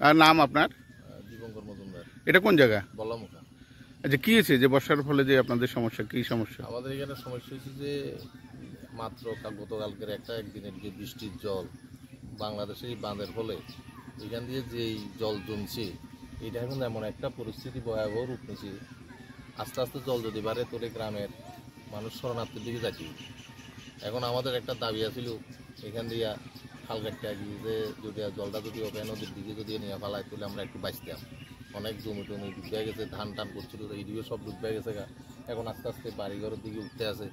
আর নাম আপনার? দীপঙ্কর মজুমদার। এটা কোন জায়গা? বল্লামুখা। আচ্ছা, কি হয়েছে যে বর্ষার ফলে যে আপনাদের সমস্যা, কি সমস্যা? আমাদের এখানে সমস্যা হয়েছে যে মাত্র গতকালকের একদিনের যে বৃষ্টির জল বাংলাদেশের এই বাঁধের ফলে এখান দিয়ে যেই জল জমছে, এটা এখন এমন একটা পরিস্থিতি ভয়াবহ রূপ নিয়েছে। আস্তে আস্তে জল যদি বাড়ে তোলে গ্রামের মানুষ শরণার্থীর দিকে যাচ্ছে। এখন আমাদের একটা দাবি আছিল এখান দিয়ে খাল কাটতে গিয়ে যে যদি জলটা যদি ওপেন নদীর দিকে যদি নিয়ে ফেলায় তাহলে আমরা একটু বাঁচতাম। অনেক জমি টমি ডুবে গেছে, ধান টান করছিল, এইদিকে সব ডুবে গেছে। এখন আস্তে আস্তে বাড়িঘরের দিকে উঠতে আছে।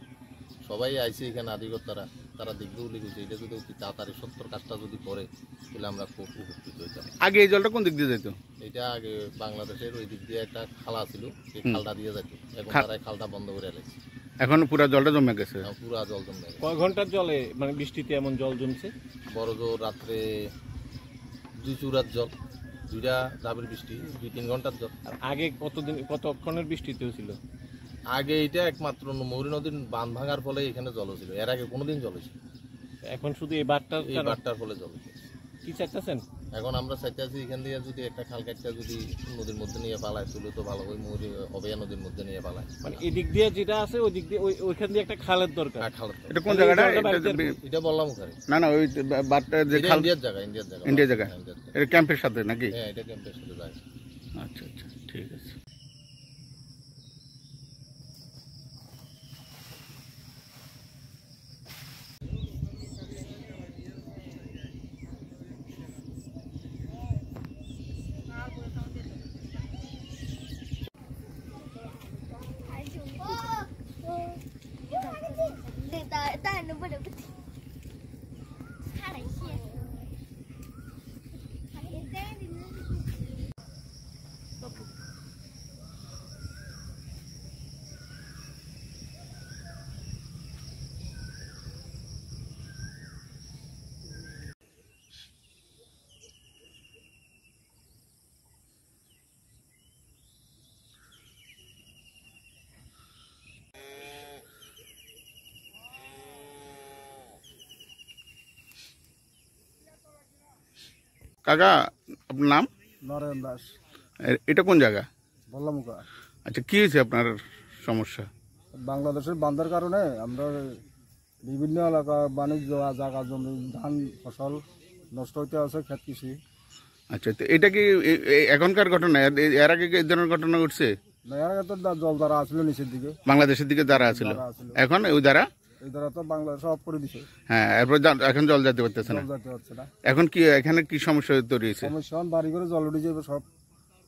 সবাই আইছে এখানে আদিকর্তারা, তারা দেখবেও লিখেছে এটা যদি অতি তাড়াতাড়ি সত্তর কাজটা যদি করে তাহলে আমরা খুব উপকৃত হইতাম। আগে এই জলটা কোন দিক দিয়ে যেত? এটা আগে বাংলাদেশের ওই দিক দিয়ে একটা খালা ছিল, সেই খালটা দিয়ে যেত। এখন তারা খালটা বন্ধ করে এলেছে। এখন পুরো জলটা জমে গেছে। পুরা জল জমে গেছে। কয় ঘন্টার জলে মানে বৃষ্টিতে এমন জল জমছে? বড় জোর রাত্রে 2 চুরার জল, 2টা ডাবের বৃষ্টি, 2-3 ঘন্টার জল। আর আগে কতক্ষণের বৃষ্টিতে ছিল? আগে এটা একমাত্র মৌরী নদীর বাঁধ ভাঙার ফলে এখানে জল ছিল, এর আগে কোনোদিন জল ছিল। এখন শুধু এই বারটার ফলে জল। কি চাইতেছেন? এখন আমরা চাইতেছি এখান দিয়ে যদি একটা খাল কাটটা যদি নদীর মধ্যে নিয়ে পালায় তুলে তো ভালো, ওই অবেয়া নদীর মধ্যে নিয়ে পালায়। মানে এদিক দিয়ে যেটা আছে ওই দিক দিয়ে ওইখান দিয়ে একটা খালের দরকার। এটা কোন জায়গাটা? এটা বললাম ওখানে। না ওই বাটটা যে খাল, ইন্ডিয়ার জায়গা। এটা ক্যাম্পের সাথে নাকি? হ্যাঁ, এটা ক্যাম্পের সাথে যায়। আচ্ছা, ঠিক আছে। কাকা, আপনার নাম? নরেন দাস। এটা কোন জায়গা? বল্লামুখা। আচ্ছা, কি হয়েছে আপনার সমস্যা? বাংলাদেশের বাঁধের কারণে আমরা বিভিন্ন এলাকা বাণিজ্য জায়গা জমি ধান ফসল নষ্ট হইতে আছে, ক্ষেত কৃষি। আচ্ছা, তো এটা কি এখনকার ঘটনা? এর আগে কি এই ধরনের ঘটনা ঘটছে? না, এর আগে তো জল দ্বারা আসছিল নিচের দিকে, বাংলাদেশের দিকে দ্বারা আছিল, এখন ওই দ্বারা এই দ্বারা তো বাংলাদেশ সব করে দিছে। হ্যাঁ, এরপর এখন জল যেতে পারতেছে না। এখন কি এখানে কি সমস্যা তৈরি হয়েছে? সমস্যা বাড়ি করে জল উঠে যাবে সব।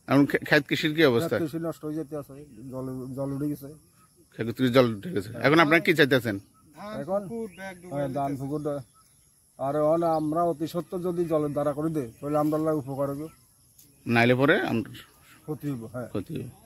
এখন ক্ষেত কৃষির কি অবস্থা? কৃষি নষ্ট হয়ে যেতে আছে, জল উঠে গেছে। জল উঠে গেছে। এখন আপনারা কি চাইতেছেন? এখন ধান পুকুর আর আমরা অতি সত্ত্বর যদি জলের দ্বারা করে দেয় তাহলে আমরা উপকার হবে, নাইলে পরে আমরা ক্ষতি হইব। হ্যাঁ, ক্ষতি হবে।